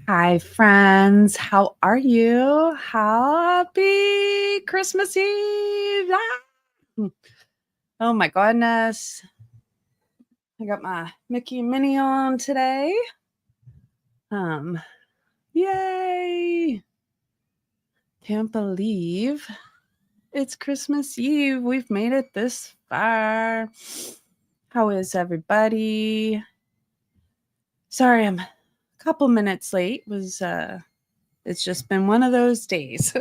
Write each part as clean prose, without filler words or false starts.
Hi, friends. How are you? Happy Christmas Eve. Oh, my goodness. I got my Mickey and Minnie on today. Yay. Can't believe it's Christmas Eve. We've made it this far. How is everybody? Sorry, I'm a couple minutes late. It's just been one of those days.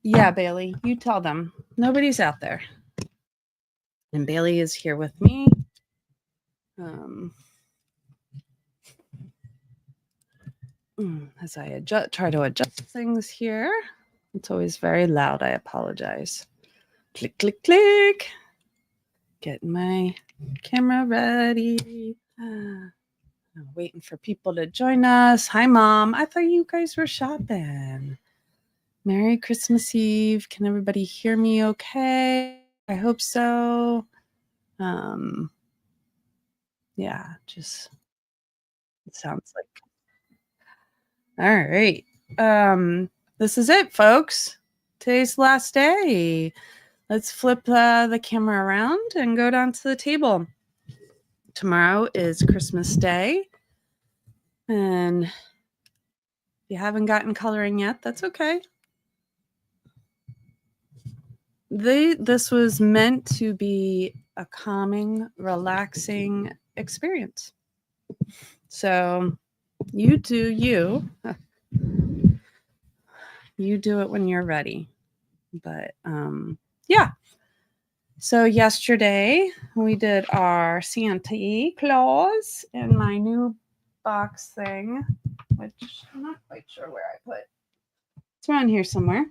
Yeah, Bailey, you tell them. Nobody's out there. And Bailey is here with me. As I try to adjust things here. It's always very loud. I apologize. Click, click, click. Getting my camera ready. Waiting for people to join us. Hi, Mom. I thought you guys were shopping. Merry Christmas Eve. Can everybody hear me okay? I hope so. Yeah, just it sounds like. All right. This is it, folks. Today's the last day. Let's flip the camera around and go down to the table. Tomorrow is Christmas Day. And if you haven't gotten coloring yet, that's okay. This was meant to be a calming, relaxing experience. So you do you. You do it when you're ready. But yeah. So yesterday we did our Santa Claus in my new box thing, which I'm not quite sure where I put. It's around here somewhere.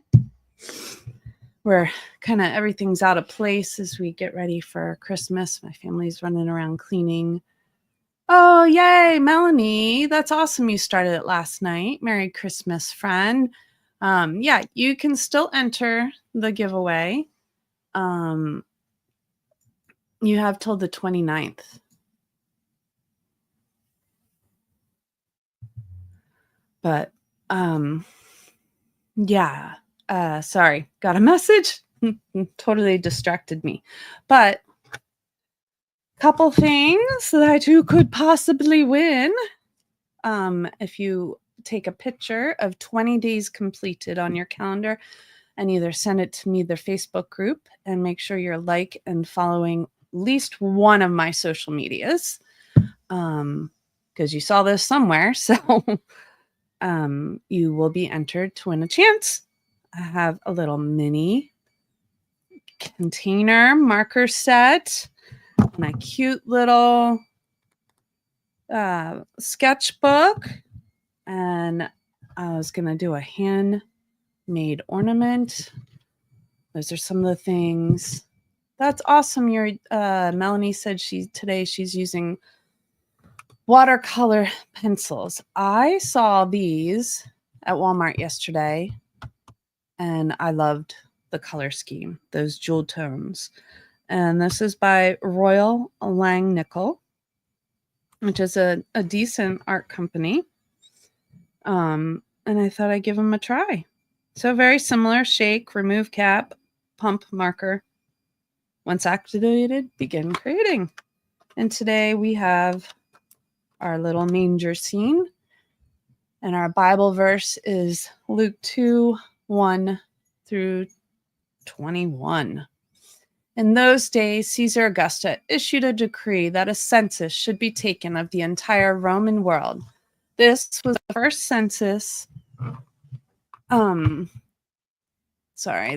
Where kind of everything's out of place as we get ready for Christmas. My family's running around cleaning. Oh, yay, Melanie. That's awesome. You started it last night. Merry Christmas, friend. Yeah, you can still enter the giveaway. You have till the 29th. But yeah. Sorry, got a message. Totally distracted me. But couple things that you could possibly win. If you take a picture of 20 days completed on your calendar and either send it to me, their Facebook group, and make sure you're like and following at least one of my social medias. Because you saw this somewhere. So you will be entered to win a chance. I have a little mini container marker set and a cute little sketchbook. And I was going to do a handmade ornament. Those are some of the things. That's awesome. Your Melanie said she's using watercolor pencils. I saw these at Walmart yesterday, and I loved the color scheme, those jewel tones. And this is by Royal Langnickel, which is a decent art company. And I thought I'd give them a try. So very similar: shake, remove cap, pump marker. Once activated, begin creating. And today we have our little manger scene. And our Bible verse is Luke 2:1 through 21. In those days, Caesar Augustus issued a decree that a census should be taken of the entire Roman world. This was the first census.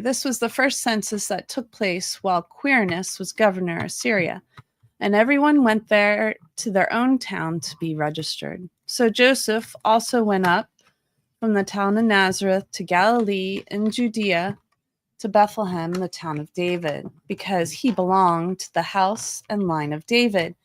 This was the first census that took place while Quirinius was governor of Syria, and everyone went there to their own town to be registered. So Joseph also went up from the town of Nazareth to Galilee in Judea to Bethlehem, the town of David, because he belonged to the house and line of David.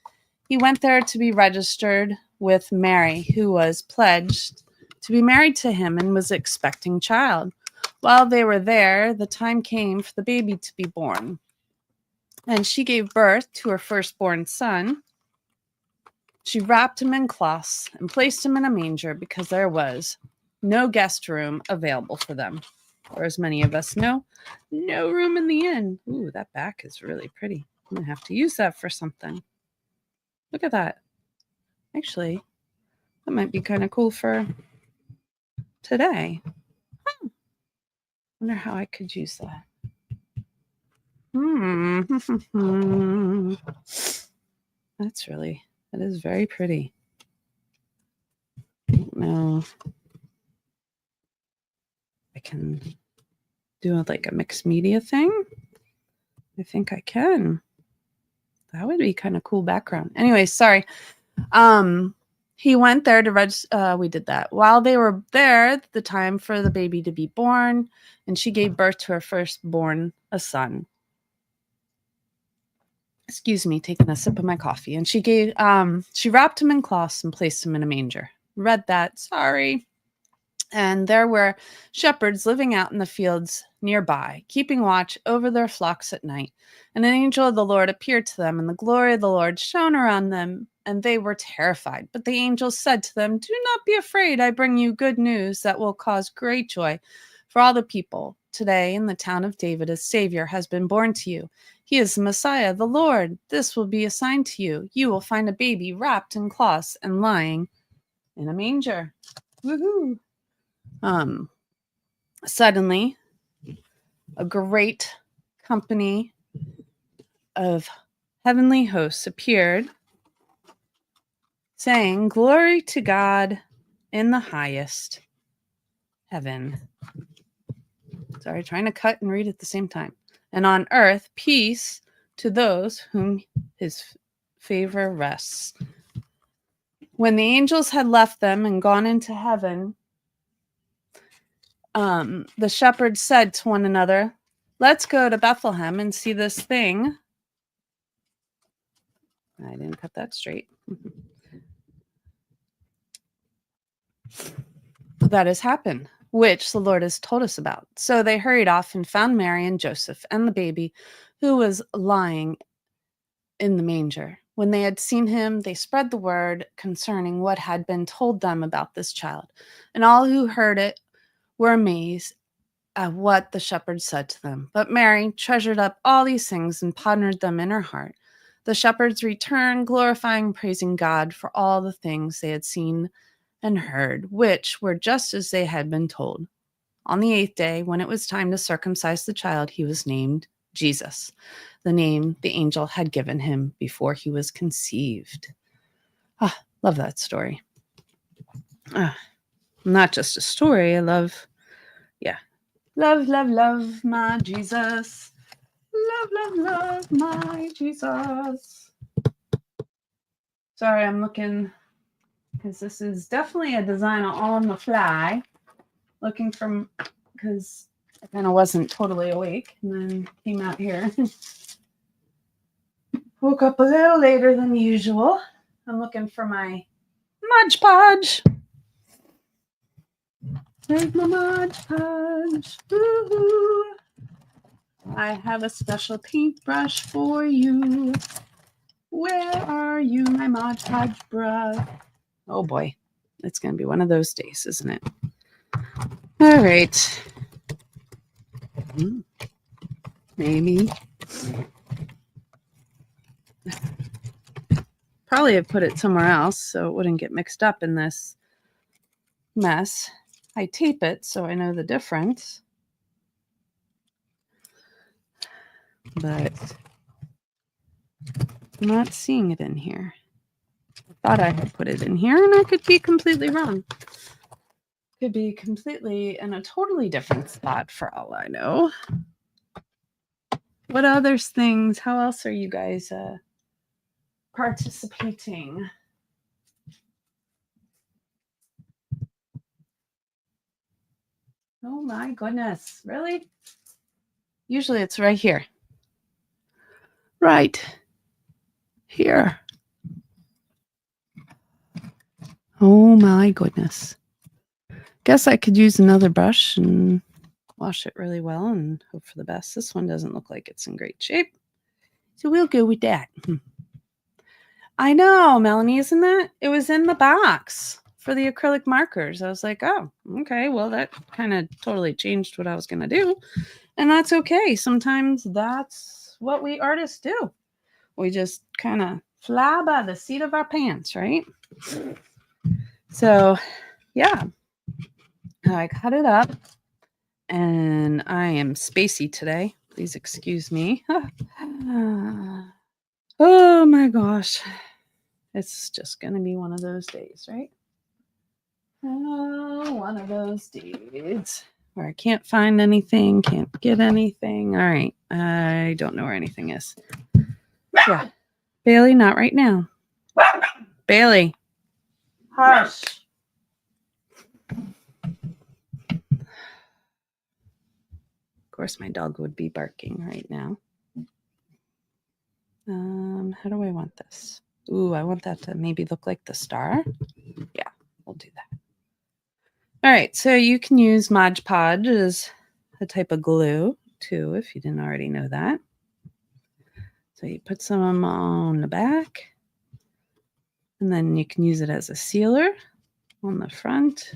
He went there to be registered with Mary, who was pledged to be married to him and was expecting child. While they were there, the time came for the baby to be born. And she gave birth to her firstborn son. She she wrapped him in cloths and placed him in a manger because there was no guest room available for them. Or as many of us know, no room in the inn. Ooh, that back is really pretty. I'm going to have to use that for something. Look at that. Actually, that might be kind of cool for today. Wonder how I could use that. That is very pretty. I don't know. I can do like a mixed media thing. I think I can. That would be kind of cool background. Anyway, sorry. He went there to we did that. While they were there, the time for the baby to be born, and she gave birth to her firstborn, a son. Excuse me, taking a sip of my coffee. And she wrapped him in cloths and placed him in a manger. Read that, sorry. And there were shepherds living out in the fields nearby, keeping watch over their flocks at night. And an angel of the Lord appeared to them, and the glory of the Lord shone around them, and they were terrified. But the angel said to them, "Do not be afraid. I bring you good news that will cause great joy for all the people. Today in the town of David, a Savior has been born to you. He is the Messiah, the Lord. This will be a sign to you. You will find a baby wrapped in cloths and lying in a manger." Woohoo! Suddenly, a great company of heavenly hosts appeared, saying, "Glory to God in the highest heaven." Sorry, trying to cut and read at the same time. "And on earth, peace to those whom his favor rests." When the angels had left them and gone into heaven, the shepherds said to one another, "Let's go to Bethlehem and see this thing." I didn't cut that straight. "That has happened, which the Lord has told us about." So they hurried off and found Mary and Joseph and the baby who was lying in the manger. When they had seen him, they spread the word concerning what had been told them about this child. And all who heard it were amazed at what the shepherds said to them. But Mary treasured up all these things and pondered them in her heart. The shepherds returned, glorifying and praising God for all the things they had seen and heard, which were just as they had been told. On the 8th day, when it was time to circumcise the child, he was named Jesus, the name the angel had given him before he was conceived. Love that story. Not just a story. I love my Jesus. Love my Jesus. Sorry, I'm looking, because this is definitely a design on the fly. Looking from, because I kind of wasn't totally awake and then came out here. Woke up a little later than usual. I'm looking for my Mod Podge. There's my Mod Podge. Woohoo! I have a special paintbrush for you. Where are you, my Mod Podge brush? Oh boy, it's going to be one of those days, isn't it? All right. Maybe. Probably have put it somewhere else so it wouldn't get mixed up in this mess. I tape it so I know the difference. But I'm not seeing it in here. I thought I had put it in here, and I could be completely wrong. Could be completely in a totally different spot for all I know. What other things? How else are you guys participating? Oh my goodness, really? Usually it's right here. Right here. Oh my goodness. Guess I could use another brush and wash it really well and hope for the best. This one doesn't look like it's in great shape, so we'll go with that. I know, Melanie, isn't that? It was in the box for the acrylic markers. I was like, oh, okay, well, that kind of totally changed what I was going to do. And that's okay. Sometimes that's what we artists do. We just kind of fly by the seat of our pants, right? So, yeah, I cut it up and I am spacey today. Please excuse me. Oh my gosh. It's just going to be one of those days, right? Oh, one of those days where I can't find anything, can't get anything. All right. I don't know where anything is. Yeah. Bailey, not right now. Bailey. Hush. Of course, my dog would be barking right now. How do I want this? Ooh, I want that to maybe look like the star. Yeah, we'll do that. All right, so you can use Mod Podge as a type of glue too, if you didn't already know that. So you put some on the back, and then you can use it as a sealer on the front.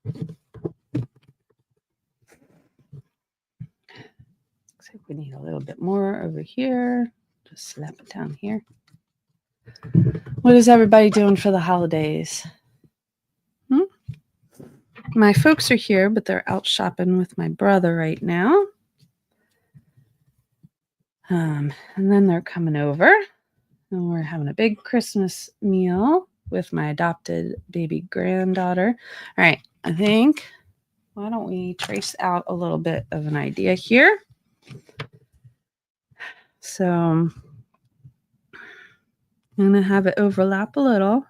Looks like we need a little bit more over here. Just slap it down here. What is everybody doing for the holidays? My folks are here, but they're out shopping with my brother right now. And then they're coming over, and we're having a big Christmas meal with my adopted baby granddaughter. All right, I think, why don't we trace out a little bit of an idea here? So I'm going to have it overlap a little.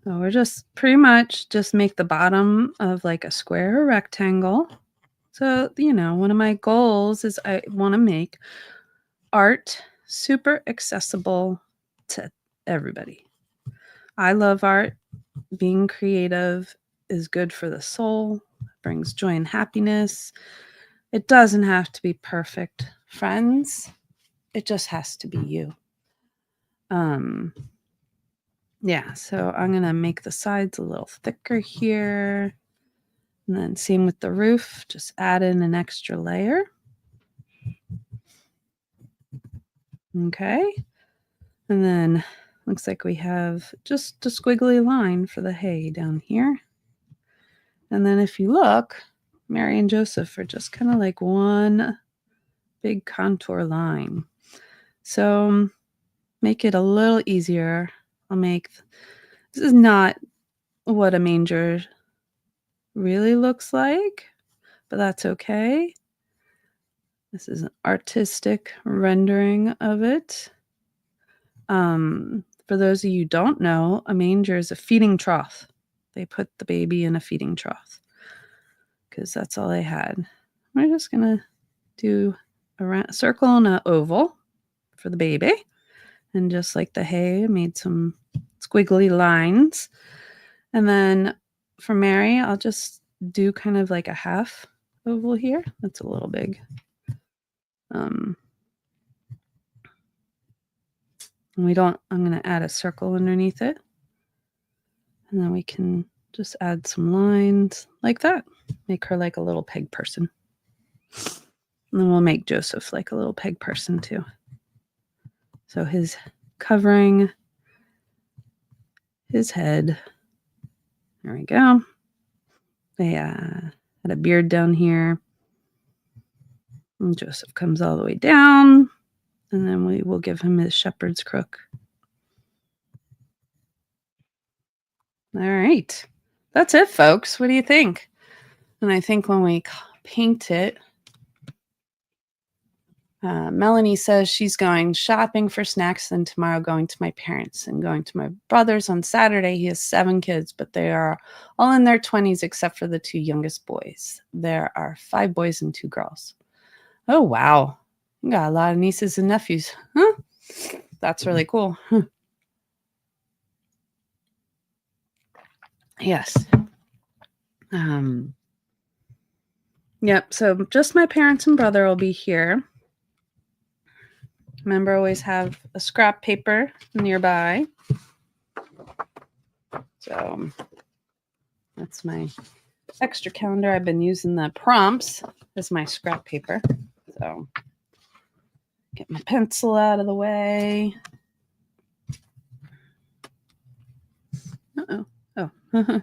So we're just pretty much just make the bottom of like a square or rectangle. So, one of my goals is I want to make art super accessible to everybody. I love art. Being creative is good for the soul, brings joy and happiness. It doesn't have to be perfect, friends. It just has to be you. Yeah, so I'm going to make the sides a little thicker here. And then same with the roof, just add in an extra layer. Okay. And then looks like we have just a squiggly line for the hay down here. And then if you look, Mary and Joseph are just kind of like one big contour line. So make it a little easier. This is not what a manger really looks like, but that's okay. This is an artistic rendering of it. For those of you who don't know, a manger is a feeding trough. They put the baby in a feeding trough because that's all they had. We're just going to do a circle and an oval for the baby. And just like the hay, I made some squiggly lines. And then for Mary, I'll just do kind of like a half oval here. That's a little big. I'm going to add a circle underneath it. And then we can just add some lines like that. Make her like a little peg person. And then we'll make Joseph like a little peg person too. So his covering his head. There we go. They had a beard down here. And Joseph comes all the way down. And then we will give him his shepherd's crook. All right. That's it, folks. What do you think? And I think when we paint it, Melanie says she's going shopping for snacks and tomorrow going to my parents and going to my brother's on Saturday. He has 7 kids, but they are all in their 20s except for the 2 youngest boys. There are 5 boys and 2 girls. Oh, wow. You got a lot of nieces and nephews. Huh? That's really cool. Yes. Yep. So just my parents and brother will be here. Remember, always have a scrap paper nearby. So that's my extra calendar. I've been using the prompts as my scrap paper. So get my pencil out of the way. Uh-oh. Oh,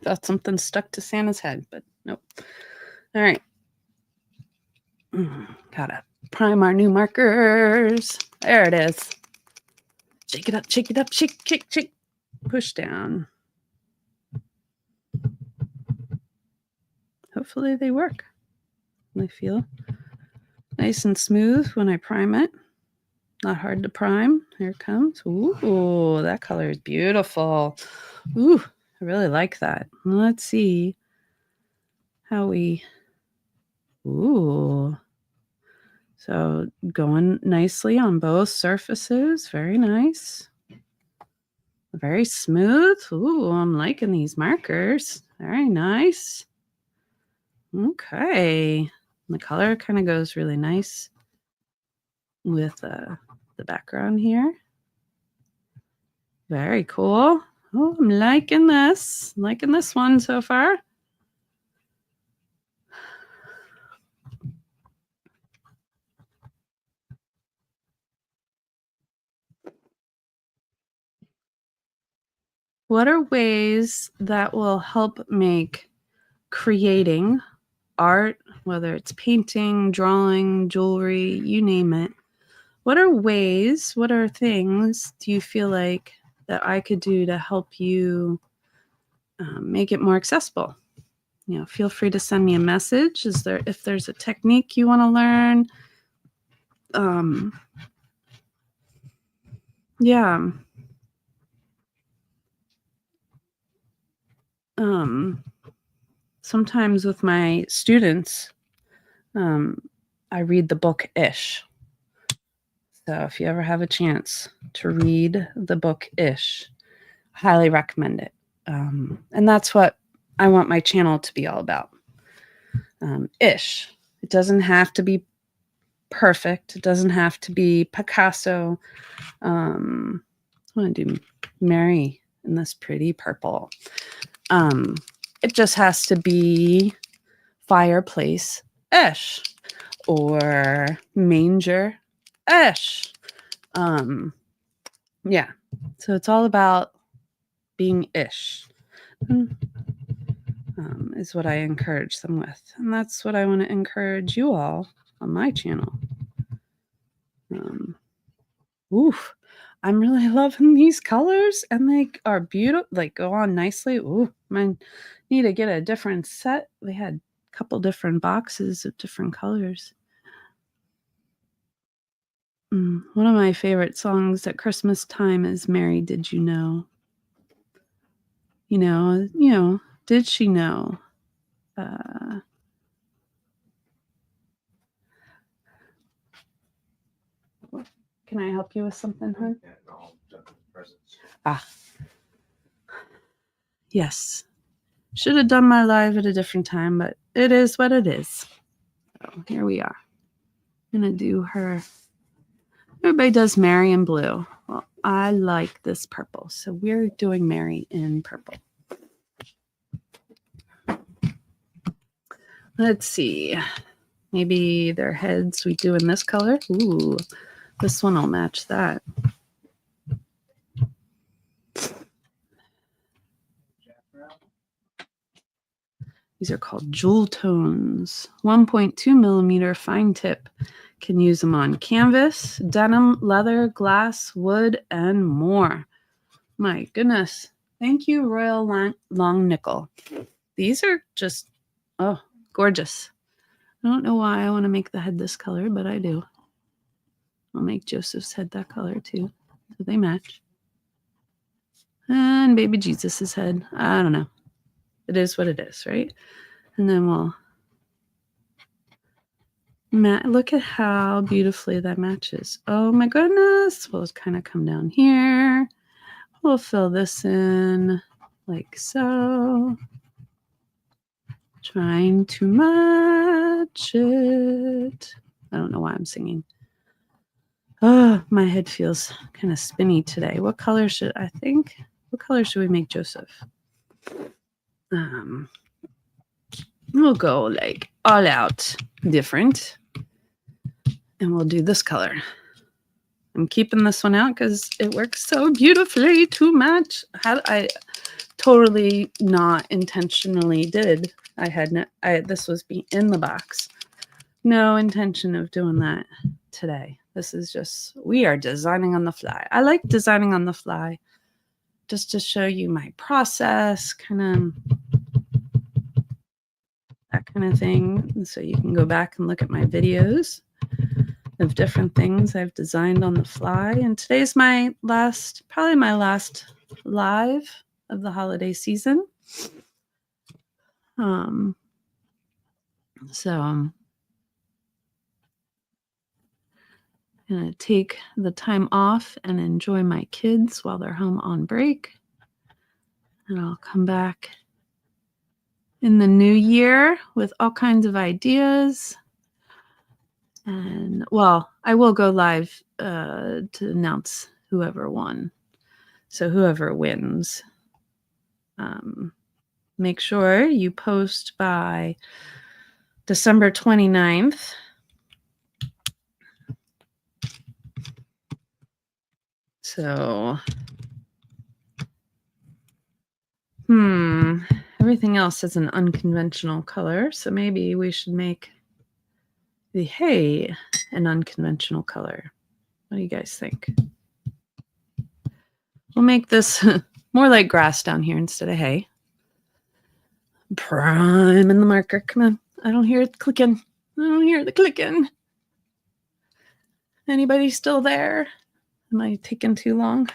thought something stuck to Santa's head, but nope. All right. Gotta prime our new markers. There it is. Shake it up, shake it up, shake, shake, shake. Push down. Hopefully they work. They feel nice and smooth when I prime it. Not hard to prime. Here it comes. Ooh, that color is beautiful. Ooh, I really like that. Let's see how we... Ooh. So going nicely on both surfaces. Very nice. Very smooth. Ooh, I'm liking these markers. Very nice. Okay. The color kind of goes really nice with the background here. Very cool. Oh, I'm liking this. I'm liking this one so far. What are ways that will help make creating art, whether it's painting, drawing, jewelry, you name it? What are ways, what are things do you feel like that I could do to help you make it more accessible? You know, feel free to send me a message. If there's a technique you want to learn, yeah. Sometimes with my students, I read the book Ish. So if you ever have a chance to read the book Ish, I highly recommend it. And that's what I want my channel to be all about. Ish. It doesn't have to be perfect. It doesn't have to be Picasso. I want to do Mary in this pretty purple. It just has to be fireplace-ish or manger-ish. Yeah. So it's all about being ish. Is what I encourage them with. And that's what I want to encourage you all on my channel. Oof. I'm really loving these colors and they are beautiful. Like go on nicely. Ooh, I need to get a different set. They had a couple different boxes of different colors. One of my favorite songs at Christmas time is Mary, Did You Know? You know, did she know? Can I help you with something, hon? Yes. Should have done my live at a different time, but it is what it is. So here we are. I'm going to do her. Everybody does Mary in blue. Well, I like this purple, so we're doing Mary in purple. Let's see. Maybe their heads we do in this color. Ooh, this one will match that. These are called jewel tones. 1.2 millimeter fine tip. Can use them on canvas, denim, leather, glass, wood, and more. My goodness. Thank you, Royal Long Nickel. These are just, oh, gorgeous. I don't know why I want to make the head this color, but I do. I'll make Joseph's head that color too, so they match. And baby Jesus's head. I don't know. It is what it is, right? And then we'll look at how beautifully that matches. Oh my goodness. We'll kind of come down here. We'll fill this in like so. Trying to match it. I don't know why I'm singing. Oh, my head feels kind of spinny today. What color should we make Joseph? We'll go like all out different. And we'll do this color. I'm keeping this one out because it works so beautifully to match. I totally not intentionally did. This was in the box. No intention of doing that today. This is just, we are designing on the fly. I like designing on the fly just to show you my process, kind of that kind of thing. And so you can go back and look at my videos of different things I've designed on the fly. And today's probably my last live of the holiday season. So I'm going to take the time off and enjoy my kids while they're home on break. And I'll come back in the new year with all kinds of ideas. And, well, I will go live to announce whoever won. So whoever wins, make sure you post by December 29th. So, everything else is an unconventional color. So maybe we should make the hay an unconventional color. What do you guys think? We'll make this more like grass down here instead of hay. Prime in the marker. Come on. I don't hear it clicking. I don't hear the clicking. Anybody still there? Am I taking too long?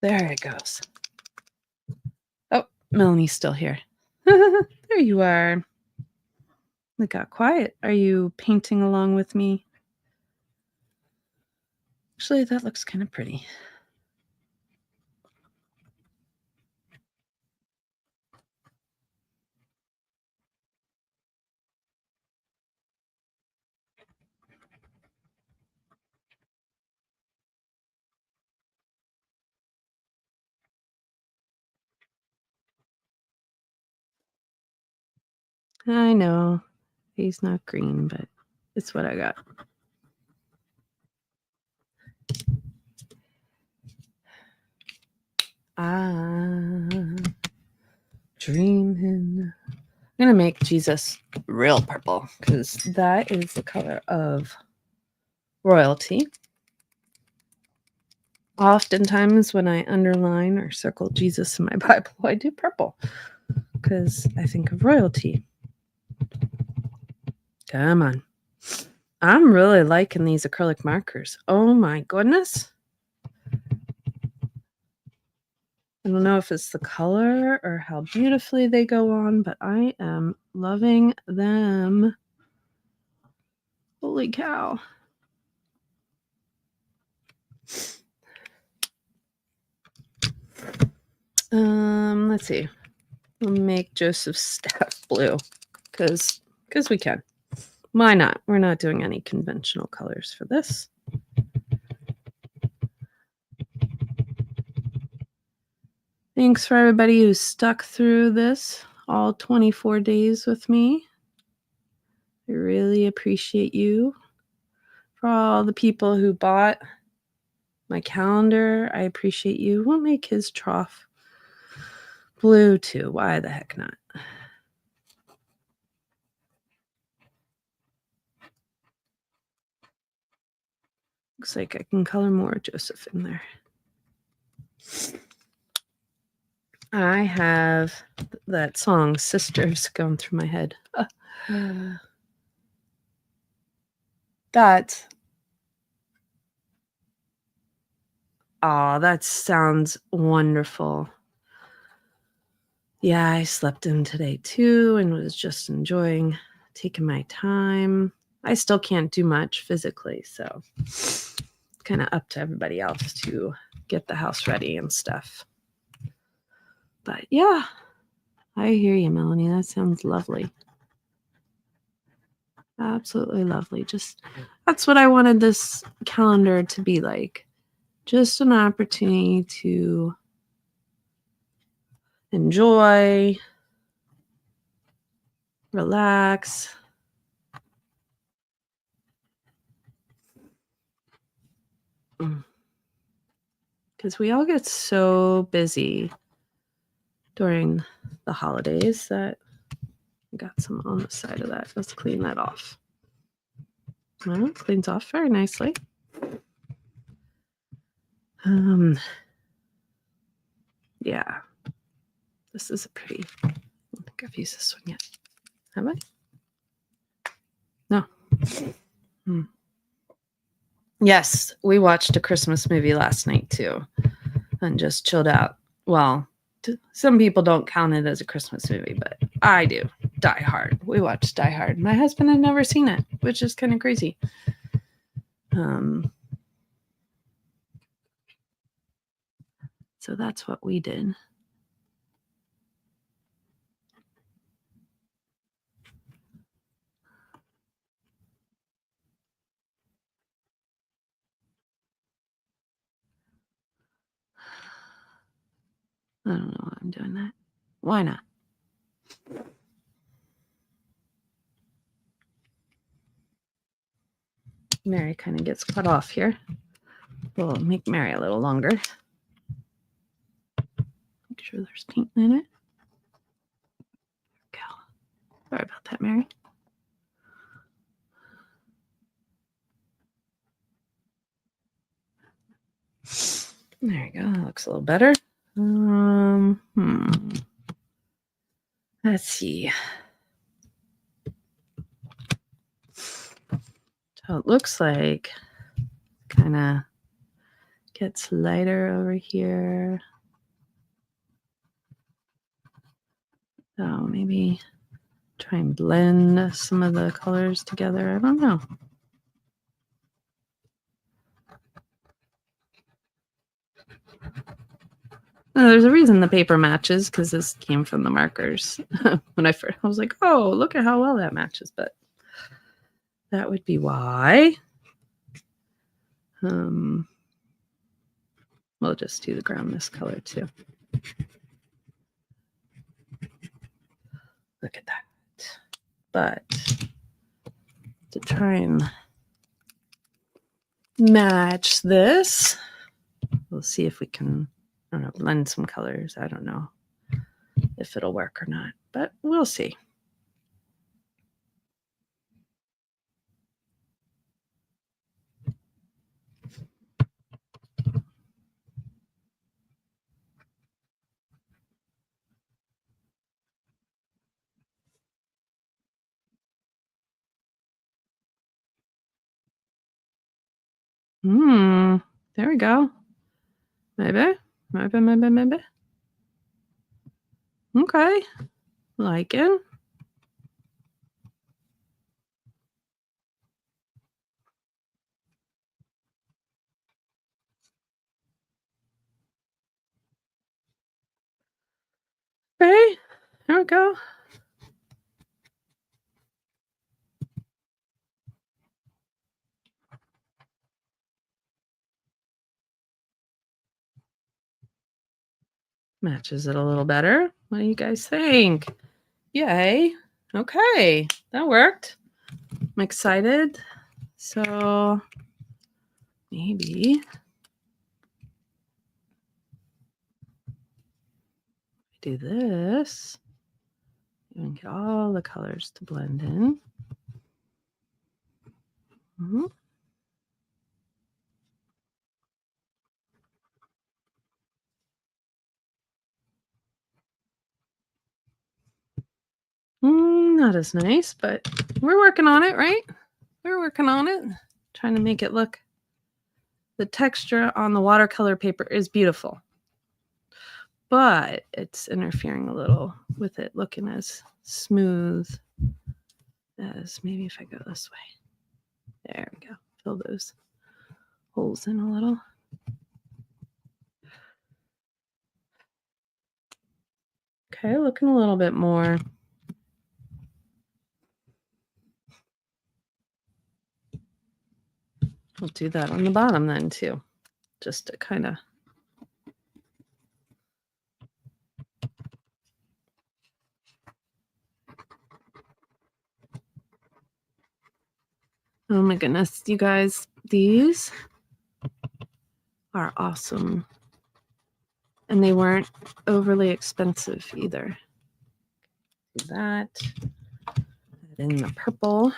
There it goes. Oh, Melanie's still here. There you are. It got quiet. Are you painting along with me? Actually, that looks kind of pretty. I know he's not green, but it's what I got. Dreaming. I'm going to make Jesus real purple because that is the color of royalty. Oftentimes when I underline or circle Jesus in my Bible, I do purple because I think of royalty. Come on. I'm really liking these acrylic markers. Oh my goodness. I don't know if it's the color or how beautifully they go on, but I am loving them. Holy cow. Let's see. We'll make Joseph's staff blue because we can. Why not? We're not doing any conventional colors for this. Thanks for everybody who stuck through this all 24 days with me. I really appreciate you. For all the people who bought my calendar, I appreciate you. We'll make his trough blue too. Why the heck not? Looks like I can color more Joseph in there. I have that song, Sisters, going through my head. That sounds wonderful. Yeah, I slept in today too and was just enjoying taking my time. I still can't do much physically, so it's kind of up to everybody else to get the house ready and stuff. But yeah, I hear you, Melanie. That sounds lovely. Absolutely lovely. Just that's what I wanted this calendar to be like. Just an opportunity to enjoy, relax. Because we all get so busy during the holidays that I got some on the side of that. Let's clean that off. Well, it cleans off very nicely. Yeah. This is a pretty, I don't think I've used this one yet. Have I? No. Yes, we watched a Christmas movie last night too and just chilled out. Well, some people don't count it as a Christmas movie, but I do. Die Hard. We watched Die Hard. My husband had never seen it, which is kind of crazy. So that's what we did. I don't know why I'm doing that. Why not? Mary kind of gets cut off here. We'll make Mary a little longer. Make sure there's paint in it. Go. Sorry about that, Mary. There you go. That looks a little better. Let's see. So it looks like kind of gets lighter over here. So maybe try and blend some of the colors together. I don't know. There's a reason the paper matches because this came from the markers. When I was like, oh, look at how well that matches. But that would be why. We'll just do the ground this color too. Look at that. But to try and match this, we'll see if we can, I don't know, blend some colors. I don't know if it'll work or not, but we'll see. There we go. Maybe. Okay. Like it. Okay. There we go. Matches it a little better. What do you guys think? Yay. Okay. That worked. I'm excited. So maybe do this. And get all the colors to blend in. Not as nice, but we're working on it, right? We're working on it. Trying to make it look. The texture on the watercolor paper is beautiful, but it's interfering a little with it looking as smooth as maybe if I go this way. There we go. Fill those holes in a little. Okay, looking a little bit more. We'll do that on the bottom then too, just to kind of. Oh my goodness, you guys, these are awesome. And they weren't overly expensive either. Do that. Add in the purple.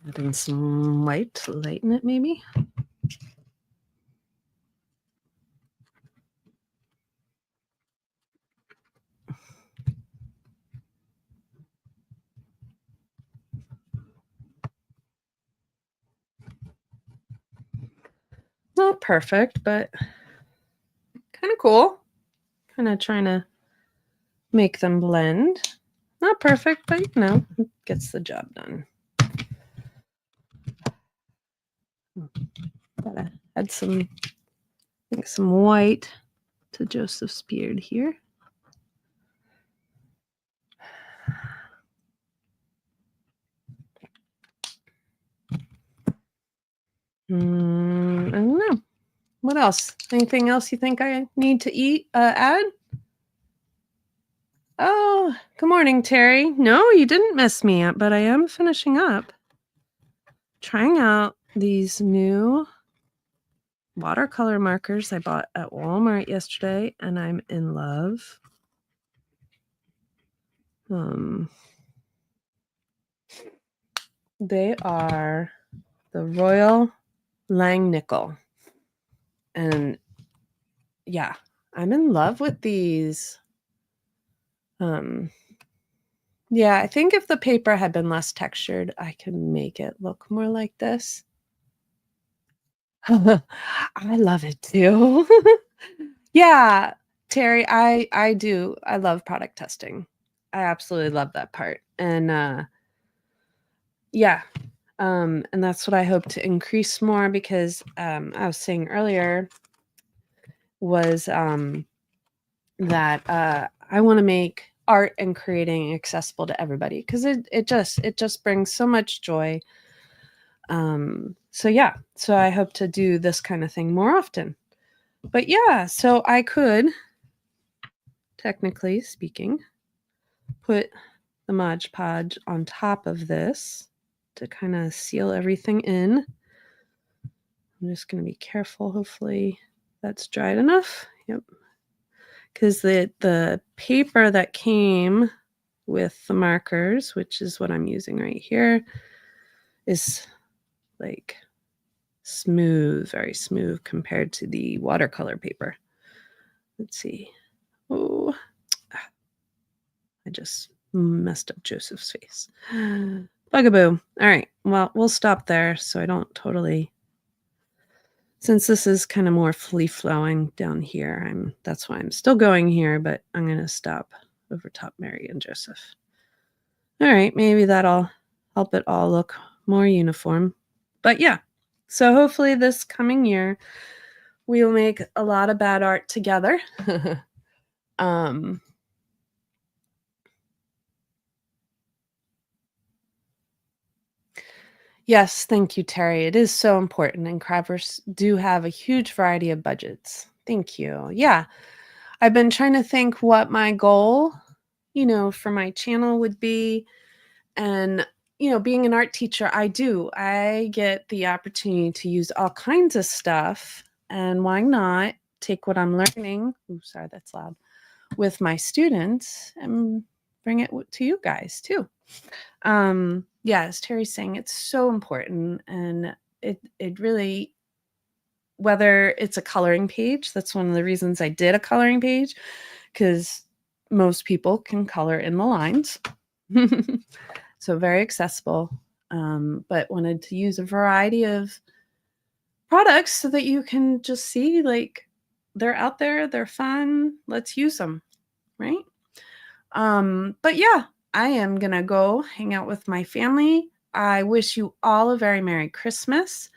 Add in some white to lighten it maybe. Not perfect, but kind of cool. Kind of trying to make them blend. Not perfect, but it gets the job done. Gotta add some white to Joseph's beard here. I don't know. What else? Anything else you think I need to add? Oh, good morning, Terry. No, you didn't miss me, but I am finishing up. Trying out these new watercolor markers I bought at Walmart yesterday, and I'm in love. They are the Royal Langnickel. And yeah, I'm in love with these. Yeah, I think if the paper had been less textured, I could make it look more like this. I love it too. Yeah, Terry, I do. I love product testing. I absolutely love that part. And yeah. And that's what I hope to increase more because I was saying earlier was that I want to make art and creating accessible to everybody because it just brings so much joy. So yeah, so I hope to do this kind of thing more often. But yeah, so I could, technically speaking, put the Mod Podge on top of this to kind of seal everything in. I'm just going to be careful. Hopefully that's dried enough. Yep. Because the paper that came with the markers, which is what I'm using right here, is like smooth, very smooth compared to the watercolor paper. Let's see. Oh, I just messed up Joseph's face. Bugaboo. All right. Well, we'll stop there so I don't totally. Since this is kind of more flowing down here, that's why I'm still going here, but I'm going to stop over top Mary and Joseph. All right, maybe that'll help it all look more uniform. But yeah, so hopefully this coming year, we will make a lot of bad art together. Yes, thank you, Terry. It is so important, and crafters do have a huge variety of budgets. Thank you. Yeah, I've been trying to think what my goal, for my channel would be. And, being an art teacher, I get the opportunity to use all kinds of stuff. And why not take what I'm learning, sorry, that's loud, with my students and bring it to you guys too. Yeah, as Terry's saying, it's so important. And it really, whether it's a coloring page, that's one of the reasons I did a coloring page, because most people can color in the lines. So very accessible, but wanted to use a variety of products so that you can just see, like, they're out there, they're fun, let's use them, right? But yeah, I am going to go hang out with my family. I wish you all a very Merry Christmas.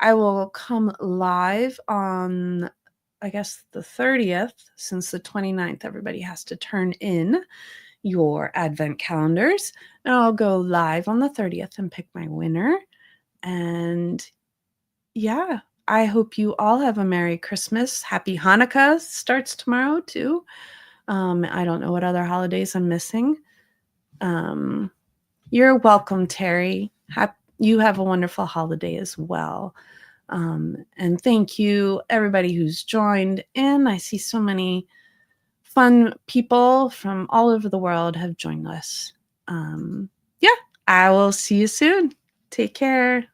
I will come live on, I guess, the 30th, since the 29th, everybody has to turn in your advent calendars. And I'll go live on the 30th and pick my winner. And yeah, I hope you all have a Merry Christmas. Happy Hanukkah starts tomorrow too. I don't know what other holidays I'm missing. You're welcome, Terry. You have a wonderful holiday as well. And thank you, everybody who's joined in. I see so many fun people from all over the world have joined us. Yeah, I will see you soon. Take care.